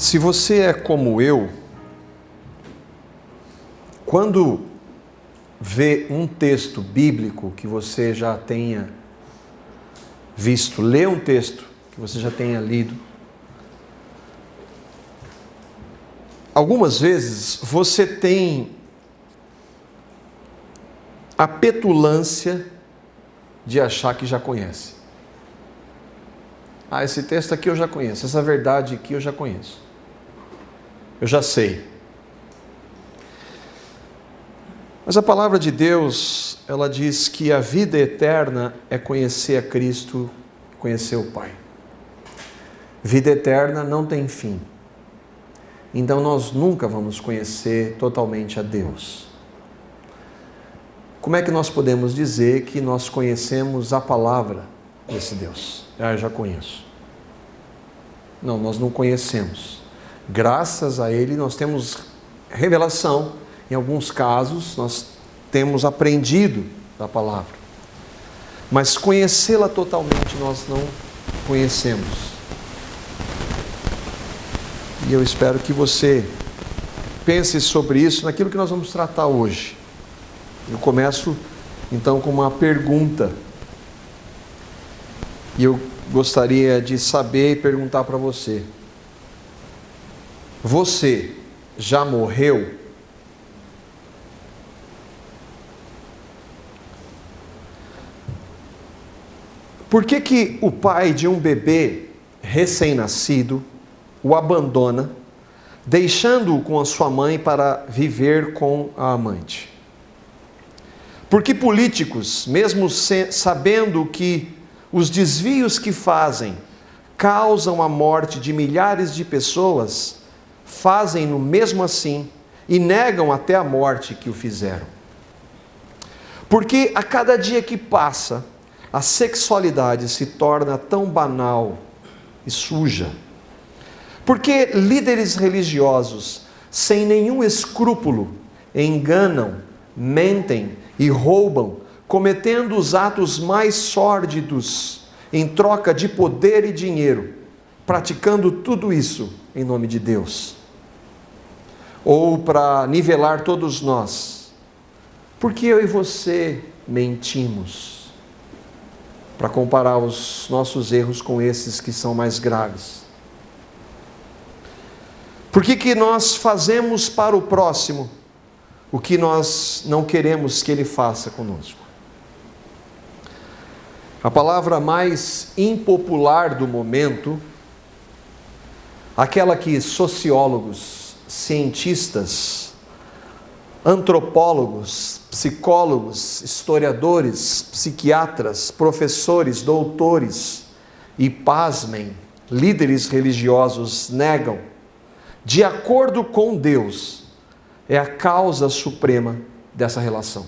Se você é como eu, quando vê um texto bíblico que você já tenha visto, lê um texto que você já tenha lido, algumas vezes você tem a petulância de achar que já conhece. Ah, esse texto aqui eu já conheço, essa verdade aqui eu já conheço. Eu já sei. Mas a palavra de Deus, ela diz que a vida eterna é conhecer a Cristo, conhecer o Pai. Vida eterna não tem fim. Então nós nunca vamos conhecer totalmente a Deus. Como é que nós podemos dizer que nós conhecemos a palavra desse Deus? Ah, eu já conheço. Não, nós não conhecemos. Graças a Ele nós temos revelação. Em alguns casos nós temos aprendido da palavra. Mas conhecê-la totalmente nós não conhecemos. E eu espero que você pense sobre isso naquilo que nós vamos tratar hoje. Eu começo então com uma pergunta. E eu gostaria de saber e perguntar para você. Você já morreu? Por que o pai de um bebê recém-nascido o abandona, deixando-o com a sua mãe para viver com a amante? Por que políticos, mesmo sabendo que os desvios que fazem causam a morte de milhares de pessoas, fazem-no mesmo assim e negam até a morte que o fizeram? Porque a cada dia que passa, a sexualidade se torna tão banal e suja. Porque líderes religiosos, sem nenhum escrúpulo, enganam, mentem e roubam, cometendo os atos mais sórdidos em troca de poder e dinheiro, praticando tudo isso em nome de Deus. Ou para nivelar todos nós, porque eu e você mentimos, para comparar os nossos erros com esses que são mais graves. Por que nós fazemos para o próximo o que nós não queremos que ele faça conosco? A palavra mais impopular do momento, aquela que sociólogos, cientistas, antropólogos, psicólogos, historiadores, psiquiatras, professores, doutores e, pasmem, líderes religiosos negam, de acordo com Deus, é a causa suprema dessa relação.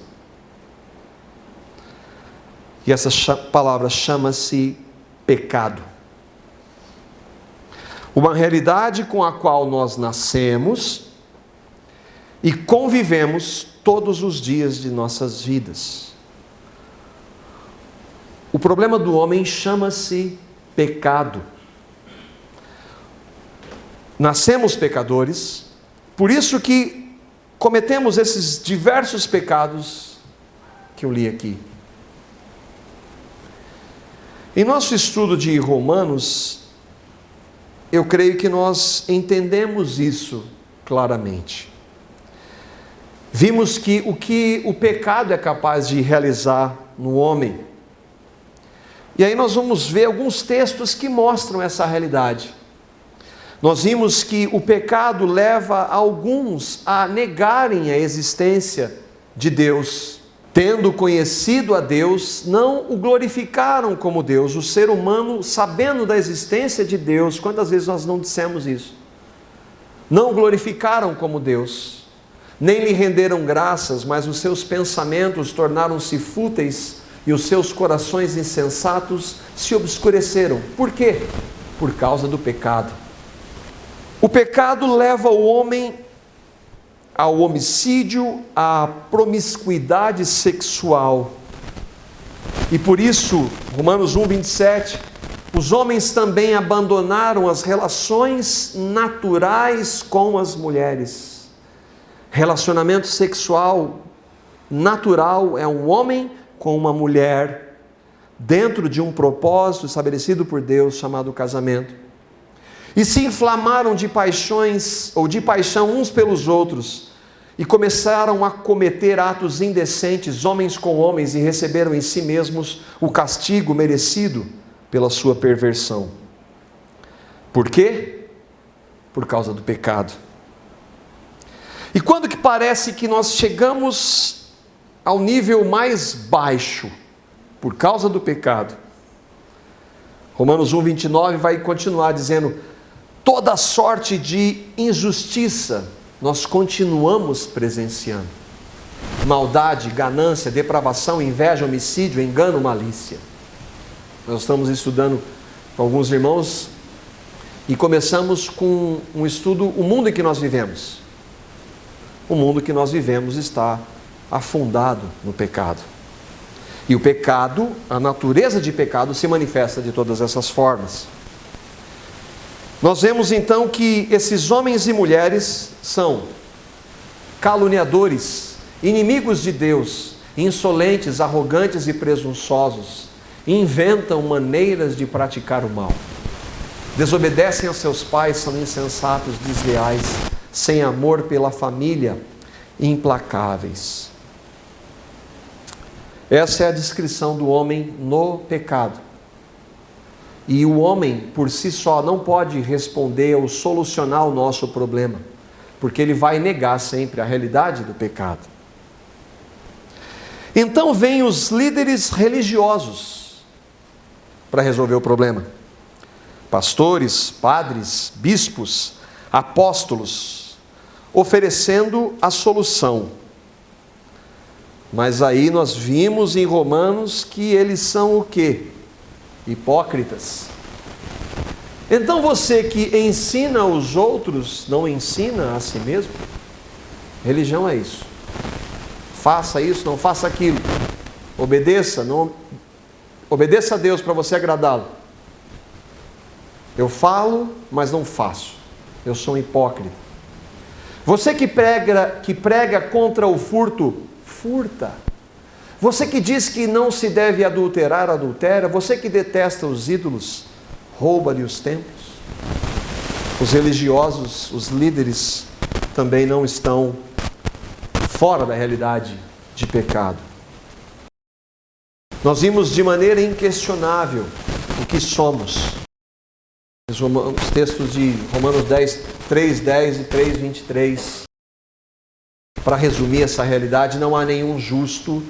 E essa palavra chama-se pecado. Uma realidade com a qual nós nascemos e convivemos todos os dias de nossas vidas. O problema do homem chama-se pecado. Nascemos pecadores, por isso que cometemos esses diversos pecados que eu li aqui. Em nosso estudo de Romanos, eu creio que nós entendemos isso claramente. Vimos que o pecado é capaz de realizar no homem. E aí nós vamos ver alguns textos que mostram essa realidade. Nós vimos que o pecado leva alguns a negarem a existência de Deus. Tendo conhecido a Deus, não o glorificaram como Deus. O ser humano, sabendo da existência de Deus, quantas vezes nós não dissemos isso? Não o glorificaram como Deus, nem lhe renderam graças, mas os seus pensamentos tornaram-se fúteis e os seus corações insensatos se obscureceram. Por quê? Por causa do pecado. O pecado leva o homem ao homicídio, à promiscuidade sexual. E por isso, Romanos 1:27, os homens também abandonaram as relações naturais com as mulheres. Relacionamento sexual natural é um homem com uma mulher, dentro de um propósito estabelecido por Deus chamado casamento. E se inflamaram de paixões ou de paixão uns pelos outros e começaram a cometer atos indecentes, homens com homens, e receberam em si mesmos o castigo merecido pela sua perversão. Por quê? Por causa do pecado. E quando que parece que nós chegamos ao nível mais baixo por causa do pecado? Romanos 1:29 vai continuar dizendo: toda sorte de injustiça nós continuamos presenciando. Maldade, ganância, depravação, inveja, homicídio, engano, malícia. Nós estamos estudando com alguns irmãos e começamos com um estudo, o mundo em que nós vivemos. O mundo que nós vivemos está afundado no pecado. E o pecado, a natureza de pecado, se manifesta de todas essas formas. Nós vemos então que esses homens e mulheres são caluniadores, inimigos de Deus, insolentes, arrogantes e presunçosos, inventam maneiras de praticar o mal, desobedecem a seus pais, são insensatos, desleais, sem amor pela família, implacáveis. Essa é a descrição do homem no pecado. E o homem, por si só, não pode responder ou solucionar o nosso problema, porque ele vai negar sempre a realidade do pecado. Então vêm os líderes religiosos para resolver o problema. Pastores, padres, bispos, apóstolos, oferecendo a solução. Mas aí nós vimos em Romanos que eles são o quê? Hipócritas. Então você que ensina os outros, não ensina a si mesmo? Religião é isso. Faça isso, não faça aquilo. Obedeça, não obedeça a Deus para você agradá-lo. Eu falo, mas não faço. Eu sou um hipócrita. Você que prega contra o furto, furta. Você que diz que não se deve adulterar, adultera. Você que detesta os ídolos, rouba-lhe os templos. Os religiosos, os líderes, também não estão fora da realidade de pecado. Nós vimos de maneira inquestionável o que somos. Os textos de Romanos 3:10 e 3:23. Para resumir essa realidade, não há nenhum justo,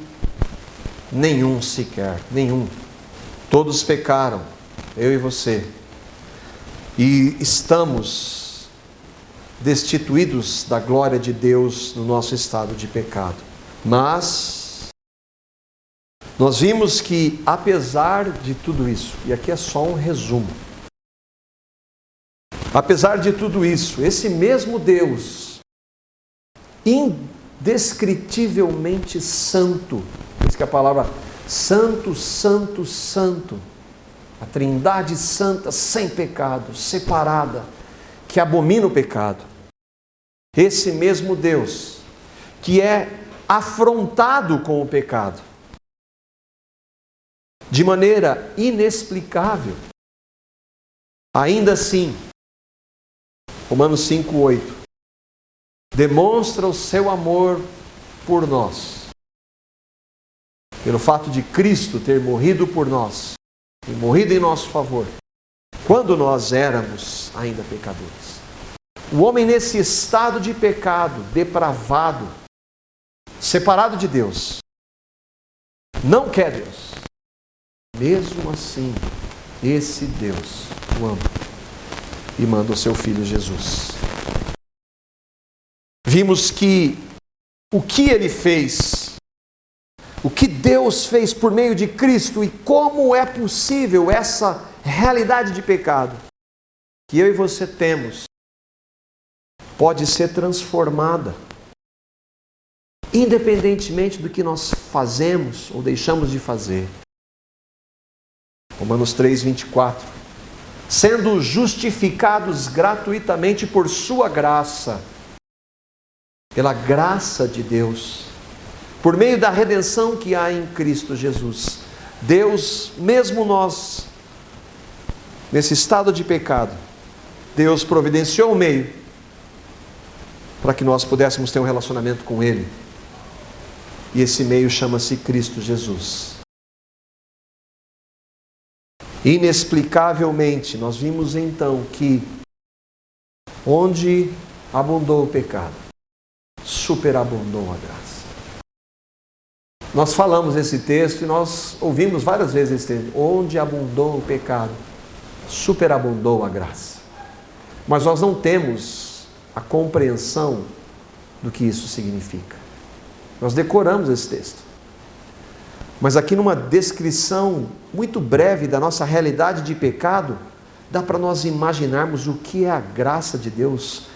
nenhum sequer, nenhum. Todos pecaram, eu e você. E estamos destituídos da glória de Deus no nosso estado de pecado. Mas nós vimos que, apesar de tudo isso, e aqui é só um resumo, apesar de tudo isso, esse mesmo Deus, indescritivelmente santo, por isso que a palavra santo, santo, santo, a Trindade santa, sem pecado, separada, que abomina o pecado, esse mesmo Deus, que é afrontado com o pecado, de maneira inexplicável, ainda assim, Romanos 5:8, demonstra o seu amor por nós, pelo fato de Cristo ter morrido por nós, e morrido em nosso favor, quando nós éramos ainda pecadores. O homem nesse estado de pecado, depravado, separado de Deus, não quer Deus. Mesmo assim, esse Deus o ama e manda o seu Filho Jesus. Vimos que o que Ele fez, o que Deus fez por meio de Cristo e como é possível essa realidade de pecado que eu e você temos, pode ser transformada, independentemente do que nós fazemos ou deixamos de fazer. Romanos 3, 24. Sendo justificados gratuitamente por sua graça, pela graça de Deus, por meio da redenção que há em Cristo Jesus. Deus, mesmo nós, nesse estado de pecado, Deus providenciou o meio para que nós pudéssemos ter um relacionamento com Ele. E esse meio chama-se Cristo Jesus. Inexplicavelmente, nós vimos então que onde abundou o pecado, superabundou a graça. Nós falamos esse texto e nós ouvimos várias vezes esse texto. Onde abundou o pecado, superabundou a graça. Mas nós não temos a compreensão do que isso significa. Nós decoramos esse texto. Mas aqui numa descrição muito breve da nossa realidade de pecado, dá para nós imaginarmos o que é a graça de Deus.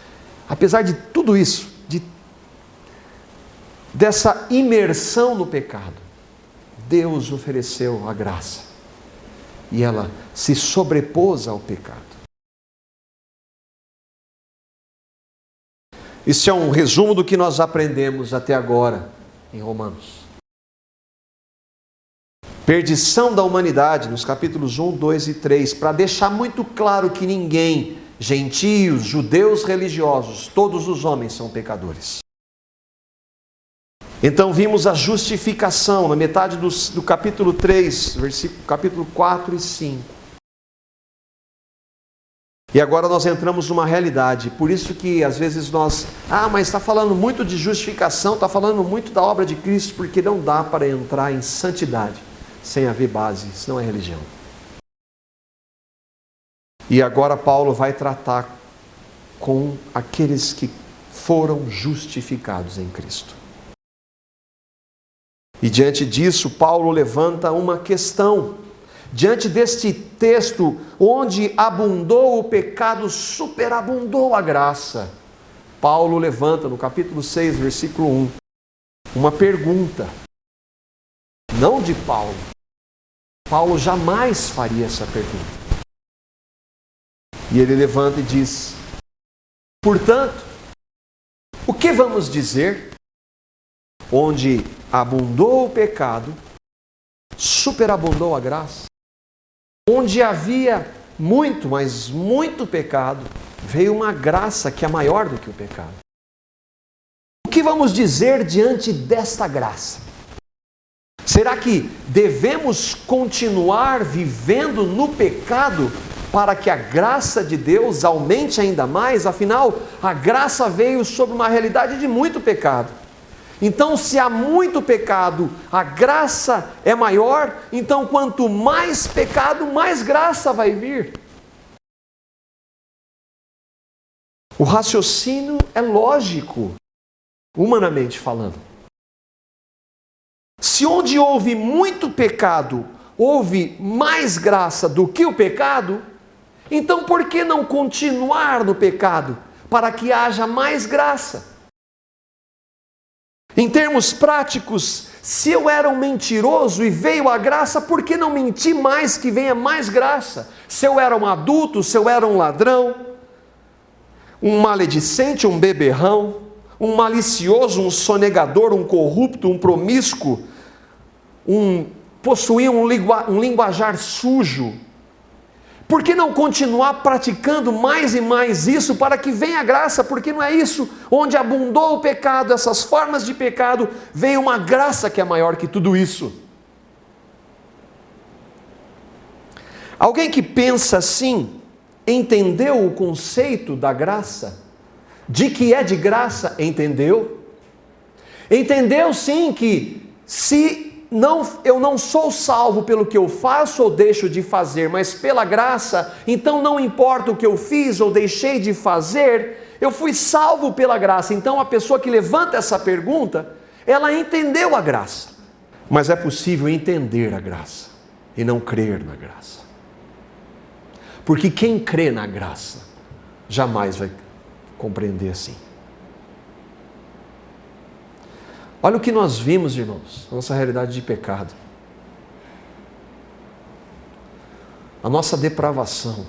Apesar de tudo isso, dessa imersão no pecado, Deus ofereceu a graça. E ela se sobrepôs ao pecado. Isso é um resumo do que nós aprendemos até agora em Romanos. Perdição da humanidade, nos capítulos 1, 2 e 3, para deixar muito claro que ninguém, gentios, judeus religiosos, todos os homens são pecadores. Então vimos a justificação na metade do capítulo 3, capítulo 4 e 5. E agora nós entramos numa realidade, por isso que às vezes nós, mas está falando muito de justificação, está falando muito da obra de Cristo, porque não dá para entrar em santidade sem haver base, isso não é religião. E agora Paulo vai tratar com aqueles que foram justificados em Cristo. E diante disso, Paulo levanta uma questão. Diante deste texto, onde abundou o pecado, superabundou a graça. Paulo levanta no capítulo 6, versículo 1, uma pergunta. Não de Paulo. Paulo jamais faria essa pergunta. E ele levanta e diz: portanto, o que vamos dizer? Onde abundou o pecado, superabundou a graça. Onde havia muito, mas muito pecado, veio uma graça que é maior do que o pecado. O que vamos dizer diante desta graça? Será que devemos continuar vivendo no pecado para que a graça de Deus aumente ainda mais? Afinal, a graça veio sobre uma realidade de muito pecado. Então, se há muito pecado, a graça é maior, então quanto mais pecado, mais graça vai vir. O raciocínio é lógico, humanamente falando. Se onde houve muito pecado, houve mais graça do que o pecado, então por que não continuar no pecado, para que haja mais graça? Em termos práticos, se eu era um mentiroso e veio a graça, por que não mentir mais que venha mais graça? Se eu era um adulto, se eu era um ladrão, um maledicente, um beberrão, um malicioso, um sonegador, um corrupto, um promíscuo, possuía um linguajar sujo, por que não continuar praticando mais e mais isso para que venha a graça? Porque não é isso? Onde abundou o pecado, essas formas de pecado, veio uma graça que é maior que tudo isso. Alguém que pensa assim, entendeu o conceito da graça? De que é de graça? Entendeu? Entendeu sim que eu não sou salvo pelo que eu faço ou deixo de fazer, mas pela graça, então não importa o que eu fiz ou deixei de fazer, eu fui salvo pela graça. Então a pessoa que levanta essa pergunta, ela entendeu a graça. Mas é possível entender a graça e não crer na graça. Porque quem crê na graça, jamais vai compreender assim. Olha o que nós vimos, irmãos, nossa realidade de pecado. a nossa depravação.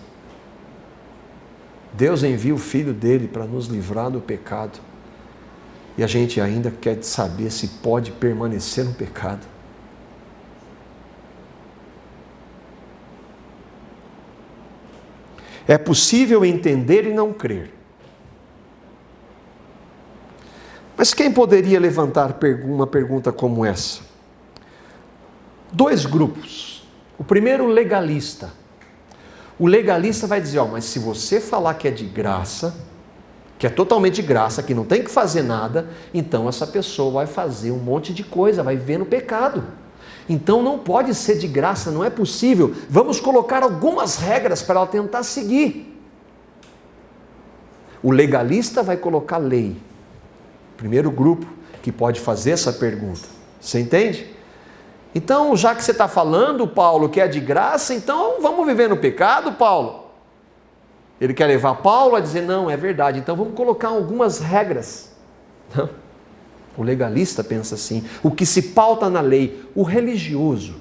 Deus envia o Filho dele para nos livrar do pecado. E a gente ainda quer saber se pode permanecer no pecado. É possível entender e não crer. Mas quem poderia levantar uma pergunta como essa? Dois grupos. O primeiro, o legalista. O legalista vai dizer, mas se você falar que é de graça, que é totalmente de graça, que não tem que fazer nada, então essa pessoa vai fazer um monte de coisa, vai viver no pecado. Então não pode ser de graça, não é possível. Vamos colocar algumas regras para ela tentar seguir. O legalista vai colocar lei. Primeiro grupo que pode fazer essa pergunta. Você entende? Então, já que você está falando, Paulo, que é de graça, então vamos viver no pecado, Paulo? Ele quer levar Paulo a dizer, não, é verdade, então vamos colocar algumas regras. Não. O legalista pensa assim, o que se pauta na lei, o religioso.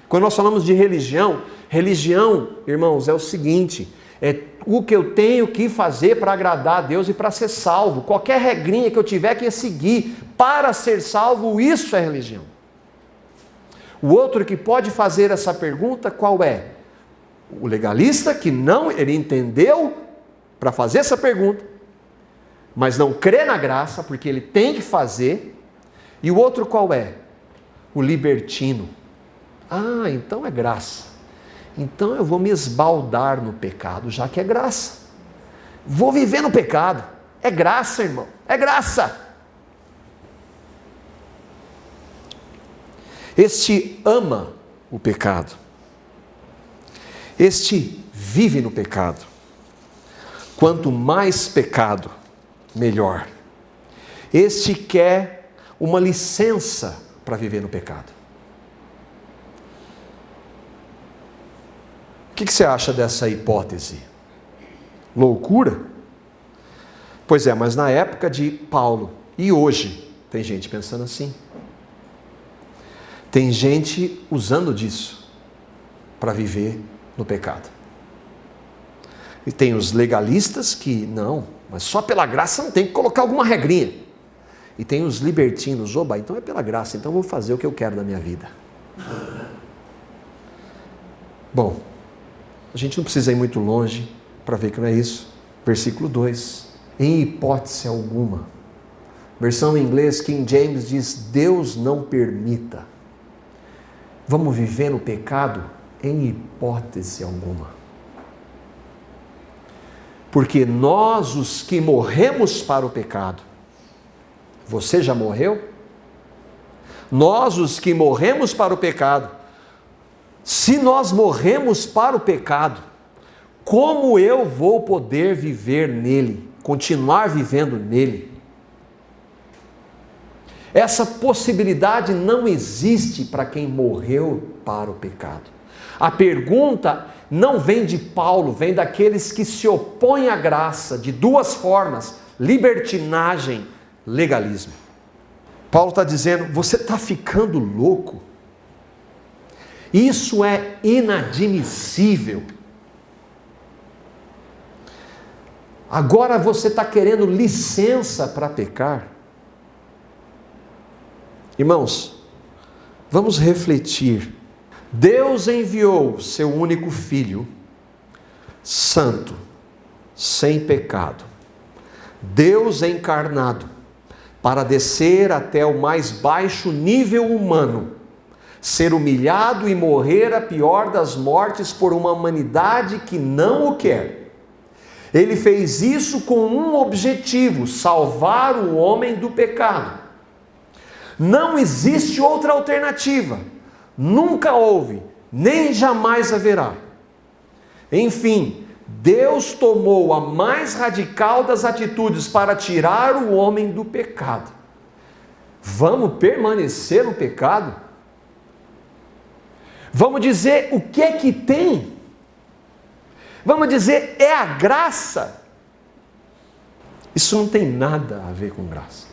Quando nós falamos de religião, irmãos, é o seguinte, é o que eu tenho que fazer para agradar a Deus e para ser salvo. Qualquer regrinha que eu tiver que seguir para ser salvo, isso é religião. O outro que pode fazer essa pergunta, qual é? O legalista que não, ele entendeu para fazer essa pergunta, mas não crê na graça, porque ele tem que fazer. E o outro qual é? O libertino. Ah, então é graça. Então eu vou me esbaldar no pecado, já que é graça. Vou viver no pecado. É graça, irmão. É graça. Este ama o pecado. Este vive no pecado. Quanto mais pecado, melhor. Este quer uma licença para viver no pecado. O que você acha dessa hipótese? Loucura? Pois é, mas na época de Paulo e hoje, tem gente pensando assim. Tem gente usando disso para viver no pecado. E tem os legalistas que, não, mas só pela graça não tem que colocar alguma regrinha. E tem os libertinos, oba, então é pela graça, então eu vou fazer o que eu quero da minha vida. Bom, a gente não precisa ir muito longe para ver que não é isso. Versículo 2. Em hipótese alguma. Versão em inglês, King James diz, Deus não permita. Vamos viver no pecado? Em hipótese alguma. Porque nós, os que morremos para o pecado, você já morreu? Nós, os que morremos para o pecado, se nós morremos para o pecado, como eu vou poder viver nele, continuar vivendo nele? Essa possibilidade não existe para quem morreu para o pecado. A pergunta não vem de Paulo, vem daqueles que se opõem à graça de duas formas: libertinagem, legalismo. Paulo está dizendo, você está ficando louco? Isso é inadmissível. Agora você está querendo licença para pecar? Irmãos, vamos refletir. Deus enviou seu único Filho, santo, sem pecado, Deus encarnado, para descer até o mais baixo nível humano, ser humilhado e morrer a pior das mortes por uma humanidade que não o quer. Ele fez isso com um objetivo: salvar o homem do pecado. Não existe outra alternativa. Nunca houve, nem jamais haverá. Enfim, Deus tomou a mais radical das atitudes para tirar o homem do pecado. Vamos permanecer no pecado? Vamos dizer o que é que tem? Vamos dizer, é a graça? Isso não tem nada a ver com graça.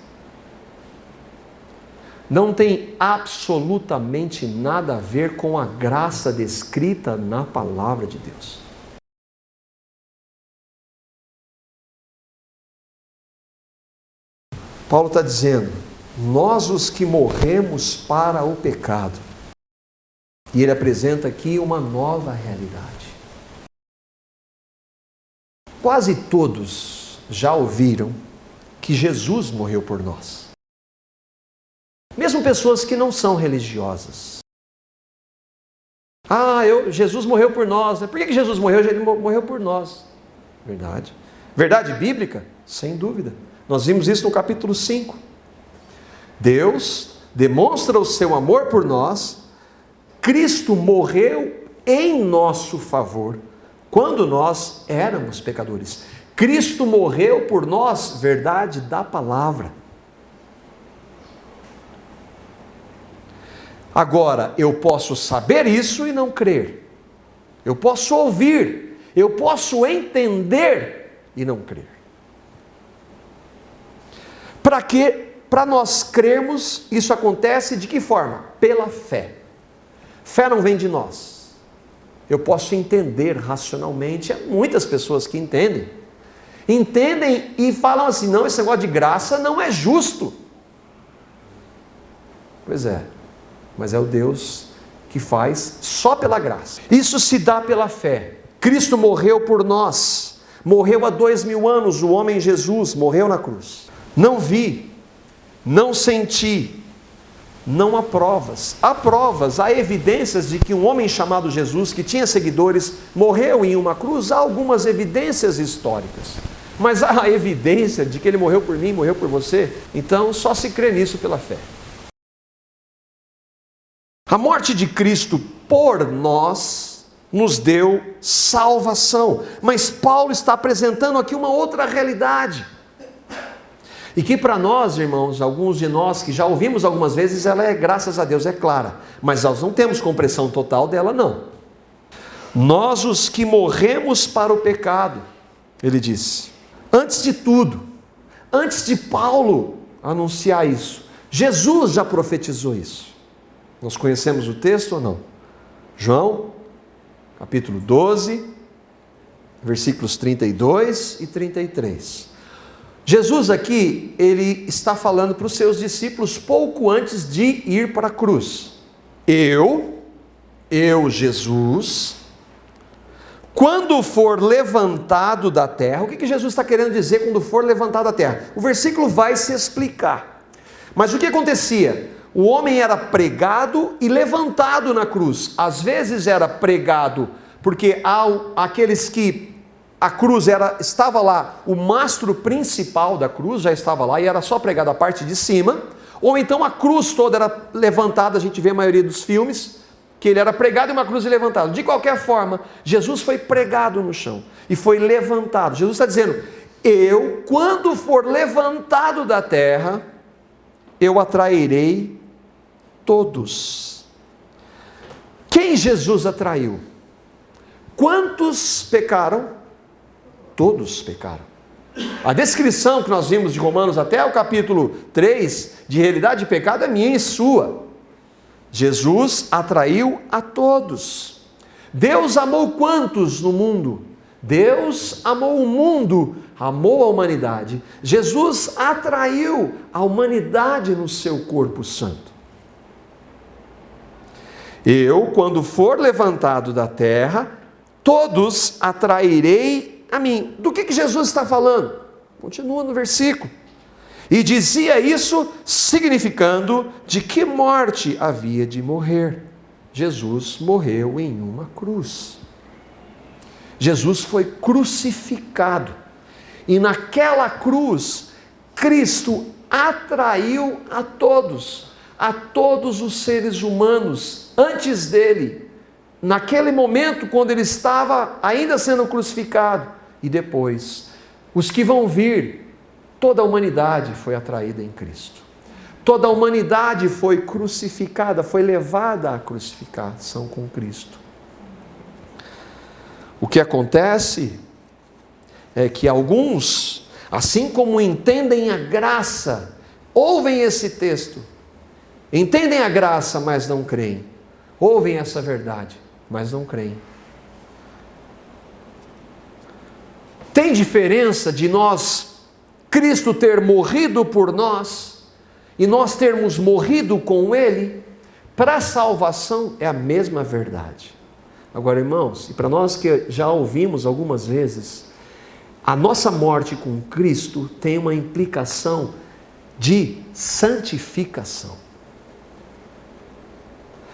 não tem absolutamente nada a ver com a graça descrita na palavra de Deus. Paulo está dizendo, nós os que morremos para o pecado. E ele apresenta aqui uma nova realidade. Quase todos já ouviram que Jesus morreu por nós. Mesmo pessoas que não são religiosas. Jesus morreu por nós. Por que Jesus morreu? Ele morreu por nós. Verdade. Verdade bíblica? Sem dúvida. Nós vimos isso no capítulo 5. Deus demonstra o seu amor por nós. Cristo morreu em nosso favor quando nós éramos pecadores. Cristo morreu por nós, verdade da palavra. Agora, eu posso saber isso e não crer. Eu posso ouvir, eu posso entender e não crer. Para quê? Para nós crermos, isso acontece de que forma? Pela fé. Fé não vem de nós. Eu posso entender racionalmente, há muitas pessoas que entendem e falam assim, não, esse negócio de graça não é justo. Pois é, mas é o Deus que faz só pela graça. Isso se dá pela fé. Cristo morreu por nós, morreu há 2000 anos, o homem Jesus morreu na cruz. Não vi, não senti, não há provas. Há provas, há evidências de que um homem chamado Jesus, que tinha seguidores, morreu em uma cruz. Há algumas evidências históricas. Mas há a evidência de que ele morreu por mim, morreu por você. Então só se crê nisso pela fé. A morte de Cristo por nós nos deu salvação. Mas Paulo está apresentando aqui uma outra realidade. E que para nós, irmãos, alguns de nós que já ouvimos algumas vezes, ela é, graças a Deus, é clara. Mas nós não temos compreensão total dela, não. Nós os que morremos para o pecado, ele disse. Antes de tudo, antes de Paulo anunciar isso, Jesus já profetizou isso. Nós conhecemos o texto ou não? João, capítulo 12, versículos 32 e 33. Jesus aqui, ele está falando para os seus discípulos pouco antes de ir para a cruz. Eu, Jesus, quando for levantado da terra, o que Jesus está querendo dizer quando for levantado da terra? O versículo vai se explicar. Mas o que acontecia? O homem era pregado e levantado na cruz. Às vezes era pregado porque aqueles que a cruz estava lá, o mastro principal da cruz já estava lá e era só pregado a parte de cima, ou então a cruz toda era levantada, a gente vê a maioria dos filmes, que ele era pregado e uma cruz levantada. De qualquer forma, Jesus foi pregado no chão e foi levantado. Jesus está dizendo, eu, quando for levantado da terra, eu atrairei todos. Quem Jesus atraiu? Quantos pecaram? Todos pecaram. A descrição que nós vimos de Romanos até o capítulo 3, de realidade de pecado, é minha e sua. Jesus atraiu a todos. Deus amou quantos no mundo? Deus amou o mundo, amou a humanidade. Jesus atraiu a humanidade no seu corpo santo. Eu, quando for levantado da terra, todos atrairei a mim. Do que Jesus está falando? Continua no versículo. E dizia isso significando de que morte havia de morrer. Jesus morreu em uma cruz. Jesus foi crucificado. E naquela cruz, Cristo atraiu a todos os seres humanos antes dele, naquele momento quando ele estava ainda sendo crucificado, e depois, os que vão vir, toda a humanidade foi atraída em Cristo. Toda a humanidade foi crucificada, foi levada à crucificação com Cristo. O que acontece é que alguns, assim como entendem a graça, ouvem esse texto Entendem a graça, mas não creem. Ouvem essa verdade, mas não creem. Tem diferença de Cristo ter morrido por nós e nós termos morrido com Ele? Para a salvação é a mesma verdade. Agora, irmãos, e para nós que já ouvimos algumas vezes, a nossa morte com Cristo tem uma implicação de santificação.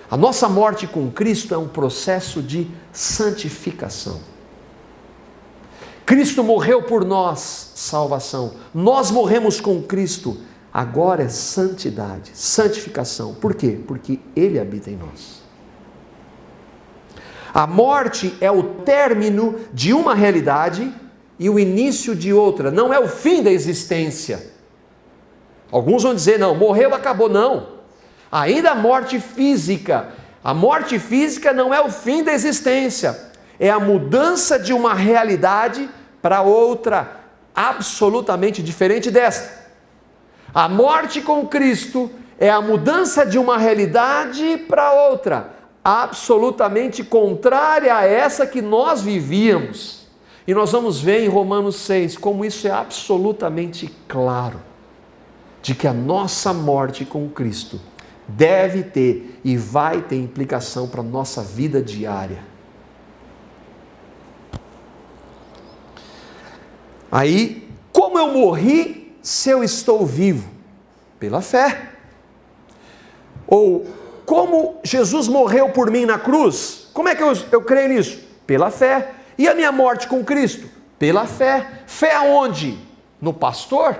A nossa morte com Cristo é um processo de santificação. Cristo morreu por nós, salvação. Nós morremos com Cristo, agora é santidade, santificação. Por quê? Porque Ele habita em nós. A morte é o término de uma realidade e o início de outra, não é o fim da existência. Alguns vão dizer, não, morreu, acabou. Não, ainda a morte física. A morte física não é o fim da existência, é a mudança de uma realidade para outra, absolutamente diferente desta. A morte com Cristo é a mudança de uma realidade para outra, absolutamente contrária a essa que nós vivíamos. E nós vamos ver em Romanos 6 como isso é absolutamente claro, de que a nossa morte com Cristo deve ter e vai ter implicação para a nossa vida diária. Aí, como eu morri se eu estou vivo? Pela fé. Ou, como Jesus morreu por mim na cruz? Como é que eu creio nisso? Pela fé. E a minha morte com Cristo? Pela fé. Fé aonde? No pastor?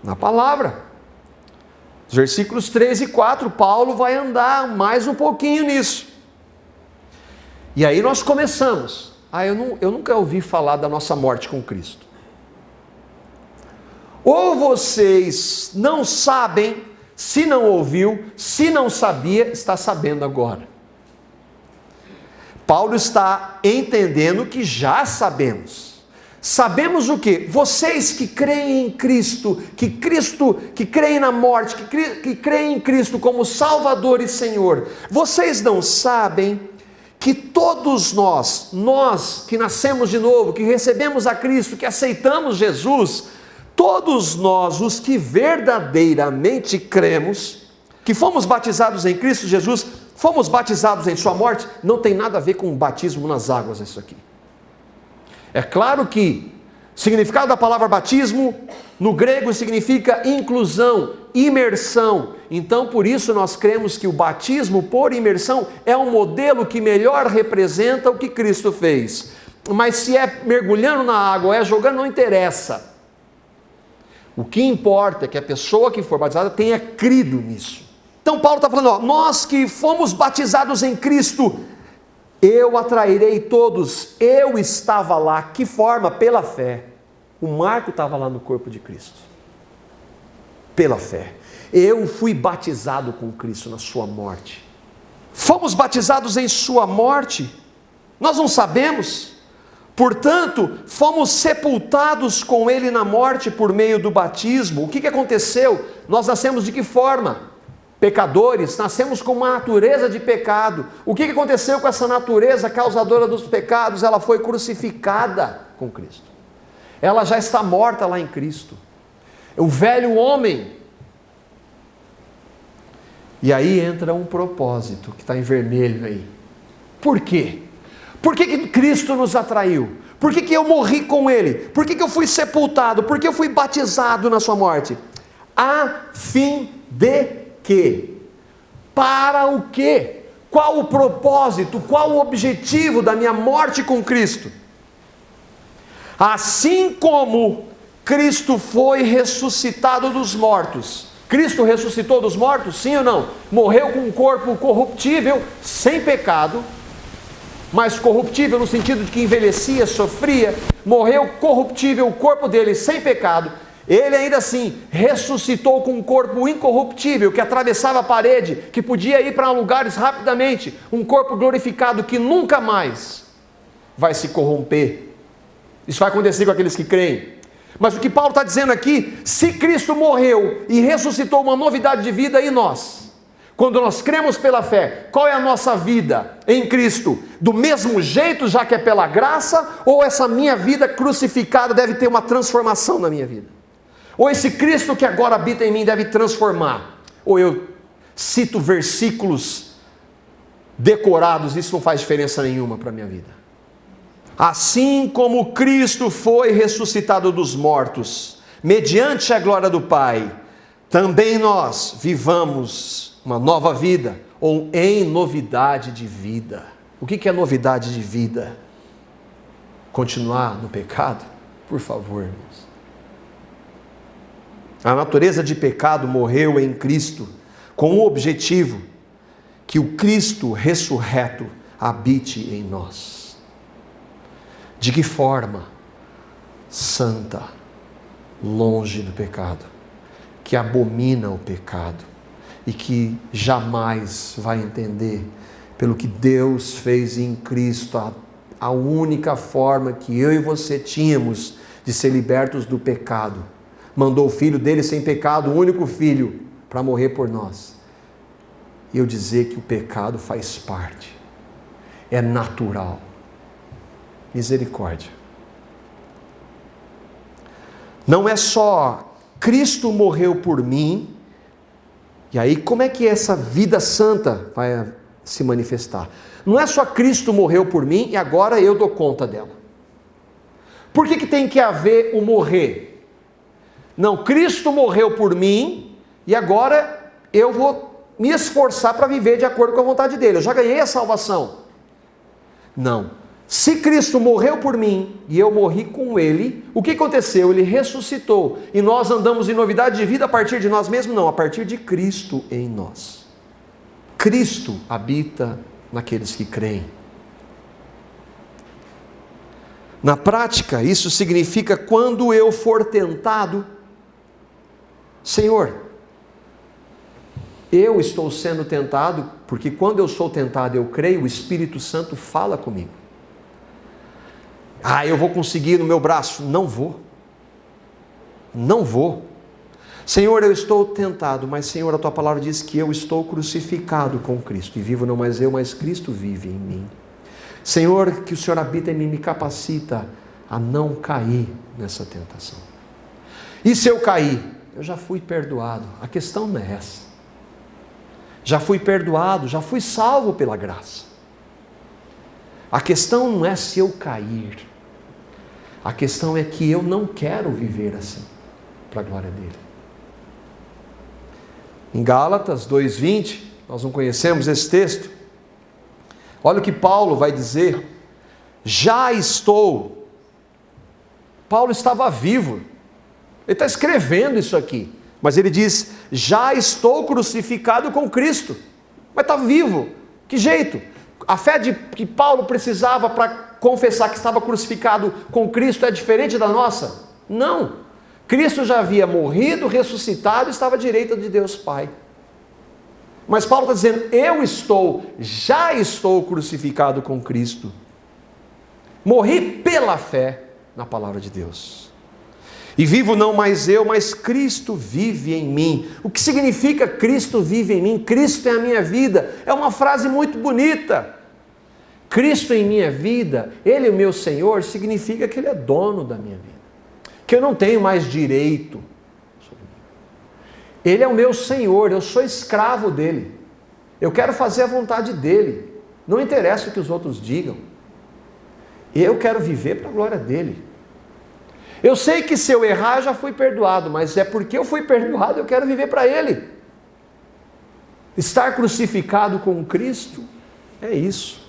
Na palavra. Versículos 3 e 4, Paulo vai andar mais um pouquinho nisso. E aí nós começamos. Eu nunca ouvi falar da nossa morte com Cristo. Ou vocês não sabem, se não ouviu, se não sabia, está sabendo agora. Paulo está entendendo que já sabemos. Sabemos o quê? Vocês que creem em Cristo, que creem na morte, que creem em Cristo como Salvador e Senhor, vocês não sabem que todos nós que nascemos de novo, que recebemos a Cristo, que aceitamos Jesus, todos nós, os que verdadeiramente cremos, que fomos batizados em Cristo Jesus, fomos batizados em sua morte, não tem nada a ver com o batismo nas águas isso aqui. É claro que o significado da palavra batismo no grego significa inclusão, imersão. Então, por isso nós cremos que o batismo por imersão é um modelo que melhor representa o que Cristo fez. Mas se é mergulhando na água ou é jogando, não interessa. O que importa é que a pessoa que for batizada tenha crido nisso. Então Paulo está falando, nós que fomos batizados em Cristo, eu atrairei todos, eu estava lá. Que forma? Pela fé. O Marco estava lá no corpo de Cristo. Pela fé. Eu fui batizado com Cristo na sua morte. Fomos batizados em sua morte? Nós não sabemos. Portanto, fomos sepultados com Ele na morte por meio do batismo. O que aconteceu? Nós nascemos de que forma? Pecadores, nascemos com uma natureza de pecado. O que aconteceu com essa natureza causadora dos pecados? Ela foi crucificada com Cristo. Ela já está morta lá em Cristo. O velho homem. E aí entra um propósito que está em vermelho aí. Por quê? Por que Cristo nos atraiu? Por que eu morri com Ele? Por que eu fui sepultado? Por que eu fui batizado na sua morte? A fim de quê? Para o quê? Qual o propósito? Qual o objetivo da minha morte com Cristo? Assim como Cristo foi ressuscitado dos mortos. Cristo ressuscitou dos mortos? Sim ou não? Morreu com um corpo corruptível, sem pecado, mas corruptível no sentido de que envelhecia, sofria. Morreu corruptível o corpo dele, sem pecado. Ele ainda assim ressuscitou com um corpo incorruptível, que atravessava a parede, que podia ir para lugares rapidamente, um corpo glorificado que nunca mais vai se corromper. Isso vai acontecer com aqueles que creem. Mas o que Paulo está dizendo aqui, se Cristo morreu e ressuscitou uma novidade de vida, e nós? Quando nós cremos pela fé, qual é a nossa vida em Cristo? Do mesmo jeito, já que é pela graça, ou essa minha vida crucificada deve ter uma transformação na minha vida? Ou esse Cristo que agora habita em mim deve transformar? Ou eu cito versículos decorados, isso não faz diferença nenhuma para a minha vida. Assim como Cristo foi ressuscitado dos mortos, mediante a glória do Pai, também nós vivamos uma nova vida, ou em novidade de vida. O que é novidade de vida? Continuar no pecado? Por favor, irmãos. A natureza de pecado morreu em Cristo, com o objetivo que o Cristo ressurreto habite em nós. De que forma? Santa, longe do pecado, que abomina o pecado e que jamais vai entender pelo que Deus fez em Cristo, a única forma que eu e você tínhamos de ser libertos do pecado. Mandou o Filho dele sem pecado, o único Filho, para morrer por nós. E eu dizer que o pecado faz parte, é natural. Misericórdia. Não é só Cristo morreu por mim, e aí como é que essa vida santa vai se manifestar? Não é só Cristo morreu por mim e agora eu dou conta dela. Por que tem que haver o morrer? Não, Cristo morreu por mim e agora eu vou me esforçar para viver de acordo com a vontade dele. Eu já ganhei a salvação. Não. Se Cristo morreu por mim e eu morri com Ele, o que aconteceu? Ele ressuscitou e nós andamos em novidade de vida a partir de nós mesmos? Não, a partir de Cristo em nós. Cristo habita naqueles que creem. Na prática, isso significa quando eu for tentado, Senhor, eu estou sendo tentado, porque quando eu sou tentado eu creio, o Espírito Santo fala comigo. Eu vou conseguir no meu braço. Não vou. Não vou. Senhor, eu estou tentado, mas Senhor, a Tua palavra diz que eu estou crucificado com Cristo. E vivo não mais eu, mas Cristo vive em mim. Senhor, que o Senhor habita em mim, me capacita a não cair nessa tentação. E se eu cair? Eu já fui perdoado. A questão não é essa. Já fui perdoado, já fui salvo pela graça. A questão não é se eu cair. A questão é que eu não quero viver assim, para a glória dele. Em Gálatas 2:20, nós não conhecemos esse texto. Olha o que Paulo vai dizer. Já estou. Paulo estava vivo. Ele está escrevendo isso aqui. Mas ele diz, já estou crucificado com Cristo. Mas está vivo. Que jeito? A fé que Paulo precisava para confessar que estava crucificado com Cristo é diferente da nossa? Não. Cristo já havia morrido, ressuscitado e estava à direita de Deus Pai. Mas Paulo está dizendo, já estou crucificado com Cristo. Morri pela fé na palavra de Deus. E vivo não mais eu, mas Cristo vive em mim. O que significa Cristo vive em mim? Cristo é a minha vida. É uma frase muito bonita. Cristo em minha vida, Ele é o meu Senhor, significa que Ele é dono da minha vida. Que eu não tenho mais direito sobre mim. Ele é o meu Senhor, eu sou escravo dEle. Eu quero fazer a vontade dEle. Não interessa o que os outros digam. Eu quero viver para a glória dEle. Eu sei que se eu errar, eu já fui perdoado, mas é porque eu fui perdoado, eu quero viver para Ele. Estar crucificado com Cristo é isso.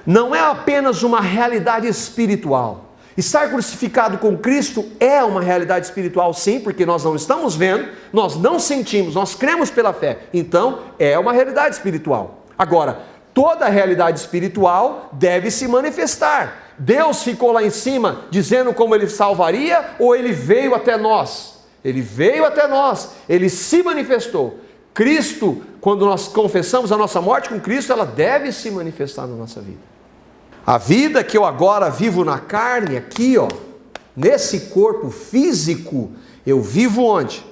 Não é apenas uma realidade espiritual. Estar crucificado com Cristo é uma realidade espiritual, sim, porque nós não estamos vendo, nós não sentimos, nós cremos pela fé. Então, é uma realidade espiritual. Agora, toda realidade espiritual deve se manifestar. Deus ficou lá em cima dizendo como Ele salvaria, ou Ele veio até nós? Ele veio até nós, Ele se manifestou. Cristo, quando nós confessamos a nossa morte com Cristo, ela deve se manifestar na nossa vida. A vida que eu agora vivo na carne, aqui, Nesse corpo físico, eu vivo onde?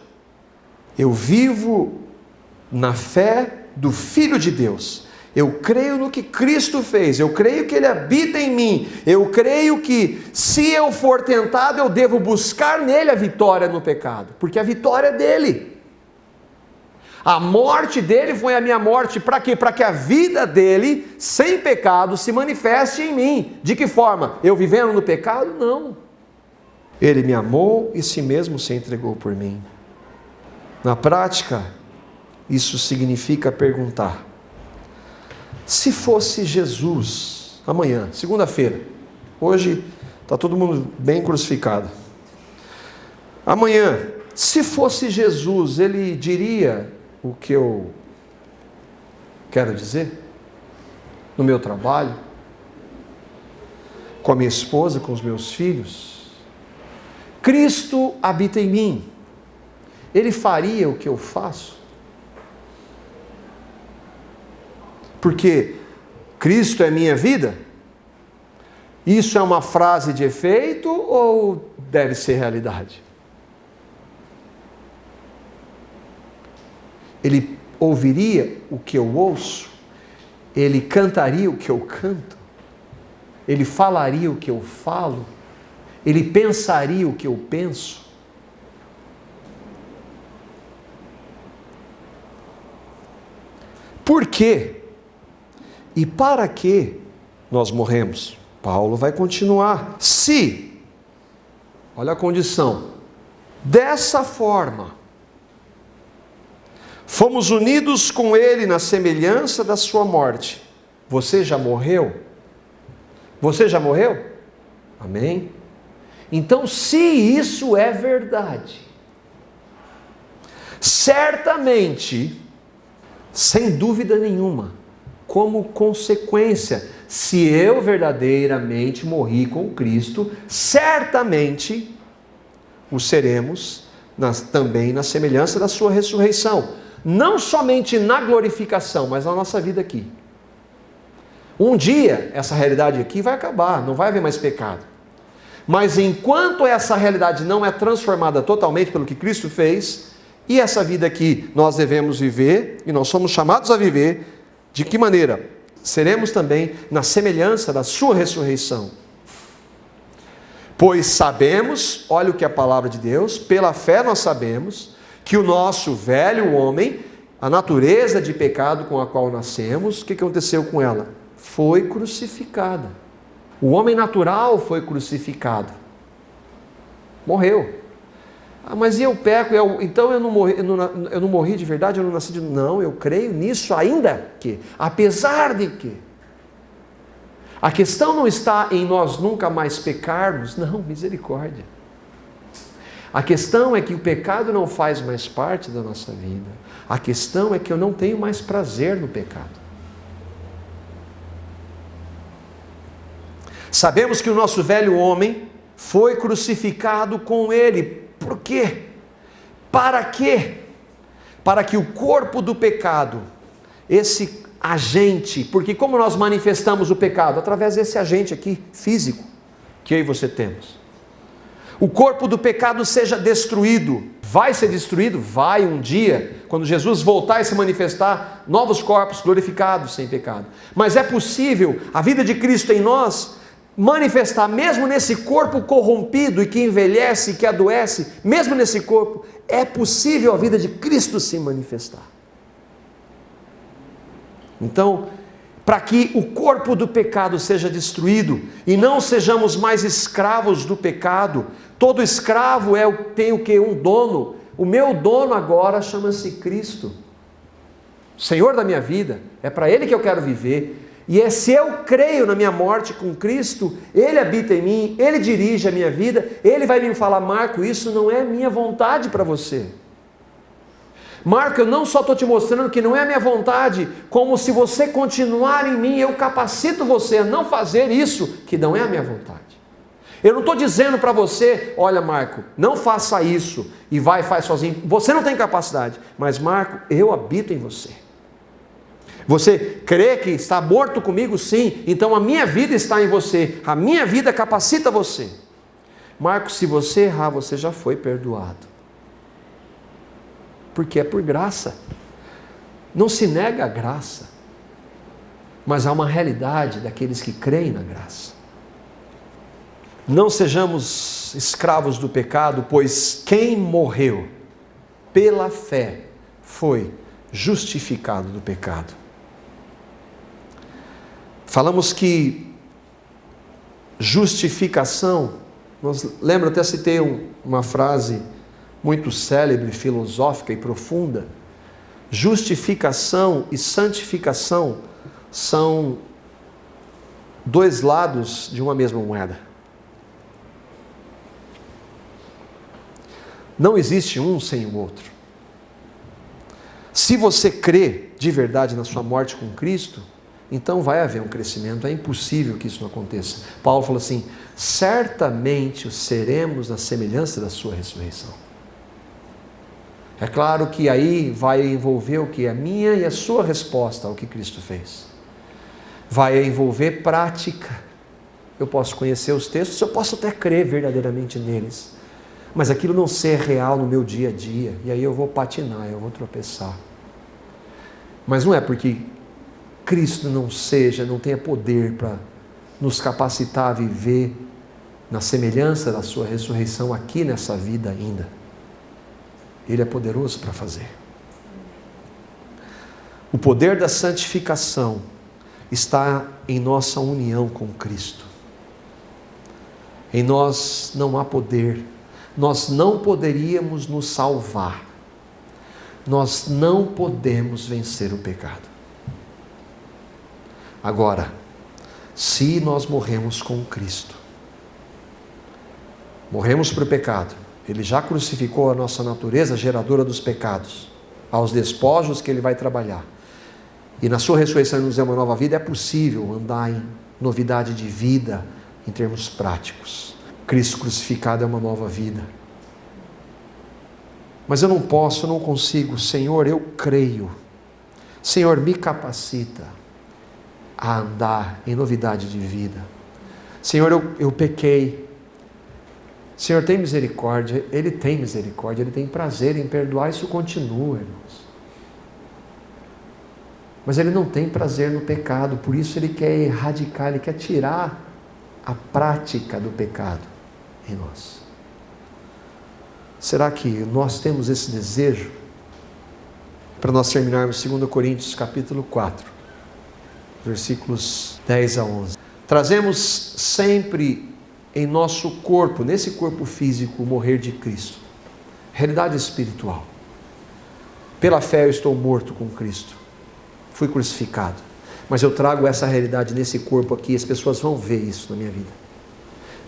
Eu vivo na fé do Filho de Deus. Eu creio no que Cristo fez, eu creio que Ele habita em mim, eu creio que se eu for tentado, eu devo buscar nele a vitória no pecado, porque a vitória é dele. A morte dele foi a minha morte, para quê? Para que a vida dele, sem pecado, se manifeste em mim. De que forma? Eu vivendo no pecado? Não. Ele me amou e si mesmo se entregou por mim. Na prática, isso significa perguntar: se fosse Jesus, amanhã, segunda-feira, hoje está todo mundo bem crucificado. Amanhã, se fosse Jesus, ele diria o que eu quero dizer? No meu trabalho? Com a minha esposa, com os meus filhos? Cristo habita em mim. Ele faria o que eu faço? Porque Cristo é minha vida? Isso é uma frase de efeito ou deve ser realidade? Ele ouviria o que eu ouço? Ele cantaria o que eu canto? Ele falaria o que eu falo? Ele pensaria o que eu penso? Por quê? E para que nós morremos? Paulo vai continuar. Se, olha a condição, dessa forma, fomos unidos com ele na semelhança da sua morte. Você já morreu? Você já morreu? Amém? Então, se isso é verdade, certamente, sem dúvida nenhuma, como consequência, se eu verdadeiramente morri com Cristo, certamente o seremos também na semelhança da sua ressurreição. Não somente na glorificação, mas na nossa vida aqui. Um dia, essa realidade aqui vai acabar, não vai haver mais pecado. Mas enquanto essa realidade não é transformada totalmente pelo que Cristo fez, e essa vida aqui nós devemos viver, e nós somos chamados a viver, de que maneira? Seremos também na semelhança da sua ressurreição. Pois sabemos, olha o que é a palavra de Deus, pela fé nós sabemos, que o nosso velho homem, a natureza de pecado com a qual nascemos, o que aconteceu com ela? Foi crucificada. O homem natural foi crucificado. Morreu. Ah, mas e eu peco? Então eu não morri de verdade? Eu não nasci de... Não, eu creio nisso ainda que, apesar de que. A questão não está em nós nunca mais pecarmos. Não, misericórdia. A questão é que o pecado não faz mais parte da nossa vida. A questão é que eu não tenho mais prazer no pecado. Sabemos que o nosso velho homem foi crucificado com ele. Por quê? Para quê? Para que o corpo do pecado, esse agente, porque como nós manifestamos o pecado? Através desse agente aqui, físico, que eu e você temos. O corpo do pecado seja destruído. Vai ser destruído? Vai um dia, quando Jesus voltar e se manifestar, novos corpos glorificados sem pecado. Mas é possível a vida de Cristo em nós manifestar, mesmo nesse corpo corrompido e que envelhece, que adoece, mesmo nesse corpo, é possível a vida de Cristo se manifestar. Então, para que o corpo do pecado seja destruído e não sejamos mais escravos do pecado, todo escravo tem o que? Um dono. O meu dono agora chama-se Cristo, Senhor da minha vida, é para Ele que eu quero viver. E se eu creio na minha morte com Cristo, Ele habita em mim, Ele dirige a minha vida, Ele vai me falar: Marco, isso não é minha vontade para você. Marco, eu não só estou te mostrando que não é a minha vontade, como se você continuar em mim, eu capacito você a não fazer isso, que não é a minha vontade. Eu não estou dizendo para você: olha Marco, não faça isso, e vai e faz sozinho, você não tem capacidade. Mas Marco, eu habito em você. Você crê que está morto comigo? Sim, então a minha vida está em você, a minha vida capacita você. Marcos, se você errar, você já foi perdoado. Porque é por graça. Não se nega a graça, mas há uma realidade daqueles que creem na graça. Não sejamos escravos do pecado, pois quem morreu pela fé foi justificado do pecado. Falamos que justificação, lembra, até citei uma frase muito célebre, filosófica e profunda. Justificação e santificação são dois lados de uma mesma moeda. Não existe um sem o outro. Se você crê de verdade na sua morte com Cristo, então vai haver um crescimento. É impossível que isso não aconteça. Paulo falou assim: certamente seremos na semelhança da sua ressurreição. É claro que aí vai envolver o que? A minha e a sua resposta ao que Cristo fez. Vai envolver prática. Eu posso conhecer os textos, eu posso até crer verdadeiramente neles, mas aquilo não ser real no meu dia a dia, e aí eu vou patinar, eu vou tropeçar. Mas não é porque Cristo não tenha poder para nos capacitar a viver na semelhança da sua ressurreição aqui nessa vida ainda. Ele é poderoso para fazer. O poder da santificação está em nossa união com Cristo. Em nós não há poder. Nós não poderíamos nos salvar. Nós não podemos vencer o pecado. Agora, se nós morremos com Cristo, morremos para o pecado, Ele já crucificou a nossa natureza geradora dos pecados, aos despojos que Ele vai trabalhar. E na sua ressurreição Ele nos deu uma nova vida. É possível andar em novidade de vida em termos práticos. Cristo crucificado é uma nova vida. Mas eu não consigo. Senhor, eu creio. Senhor, me capacita a andar em novidade de vida. Senhor, eu pequei. Senhor, tem misericórdia. Ele tem misericórdia, Ele tem prazer em perdoar. Isso continua, irmãos. Mas Ele não tem prazer no pecado, por isso Ele quer erradicar, Ele quer tirar a prática do pecado em nós. Será que nós temos esse desejo? Para nós terminarmos 2 Coríntios capítulo 4, versículos 10 a 11. Trazemos sempre em nosso corpo, nesse corpo físico, o morrer de Cristo. Realidade espiritual. Pela fé eu estou morto com Cristo. Fui crucificado. Mas eu trago essa realidade nesse corpo aqui. As pessoas vão ver isso na minha vida.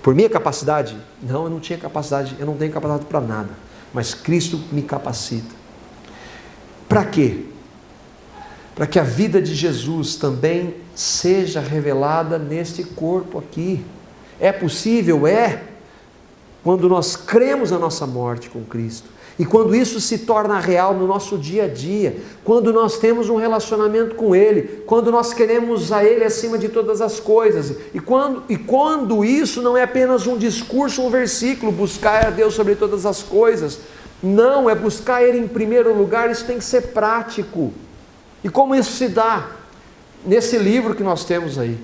Por minha capacidade? Não, eu não tinha capacidade. Eu não tenho capacidade para nada. Mas Cristo me capacita. Para quê? Para que a vida de Jesus também seja revelada neste corpo aqui. É possível? É. Quando nós cremos na nossa morte com Cristo. E quando isso se torna real no nosso dia a dia, quando nós temos um relacionamento com Ele, quando nós queremos a Ele acima de todas as coisas, e quando isso não é apenas um discurso, um versículo, buscar a Deus sobre todas as coisas, não, é buscar Ele em primeiro lugar, isso tem que ser prático. E como isso se dá? Nesse livro que nós temos aí.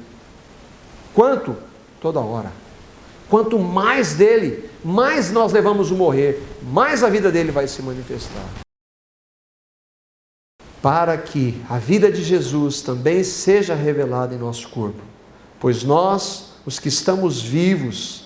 Quanto? Toda hora. Quanto mais dele, mais nós levamos o morrer, mais a vida dele vai se manifestar. Para que a vida de Jesus também seja revelada em nosso corpo. Pois nós, os que estamos vivos,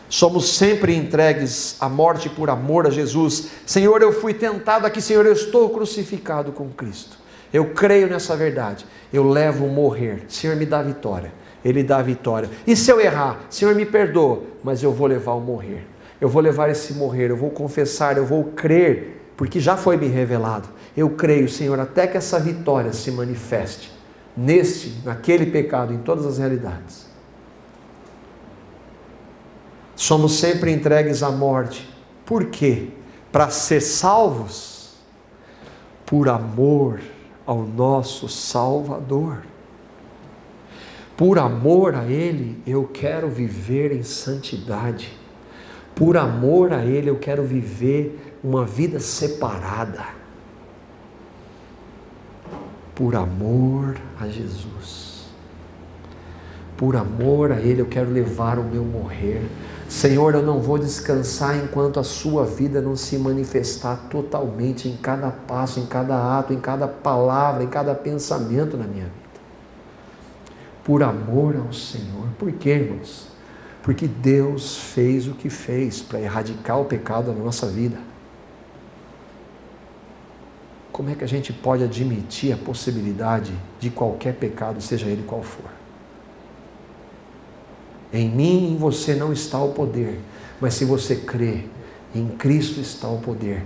somos sempre entregues à morte por amor a Jesus. Senhor, eu fui tentado aqui, Senhor, eu estou crucificado com Cristo. Eu creio nessa verdade. Eu levo o morrer. Senhor, me dá vitória. Ele dá a vitória. E se eu errar? Senhor, me perdoa, mas eu vou levar o morrer. Eu vou levar esse morrer, eu vou confessar, eu vou crer, porque já foi me revelado. Eu creio, Senhor, até que essa vitória se manifeste naquele pecado, em todas as realidades. Somos sempre entregues à morte. Por quê? Para ser salvos por amor ao nosso Salvador. Por amor a Ele, eu quero viver em santidade. Por amor a Ele, eu quero viver uma vida separada. Por amor a Jesus. Por amor a Ele, eu quero levar o meu morrer. Senhor, eu não vou descansar enquanto a sua vida não se manifestar totalmente em cada passo, em cada ato, em cada palavra, em cada pensamento na minha vida. Por amor ao Senhor. Por quê, irmãos? Porque Deus fez o que fez para erradicar o pecado da nossa vida. Como é que a gente pode admitir a possibilidade de qualquer pecado, seja ele qual for? Em mim e em você não está o poder, mas se você crê, em Cristo está o poder.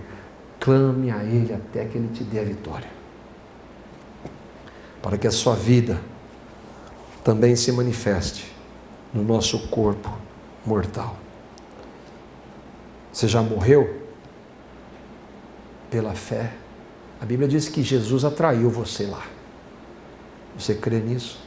Clame a Ele até que Ele te dê a vitória. Para que a sua vida também se manifeste no nosso corpo mortal. Você já morreu? Pela fé. A Bíblia diz que Jesus atraiu você lá. Você crê nisso?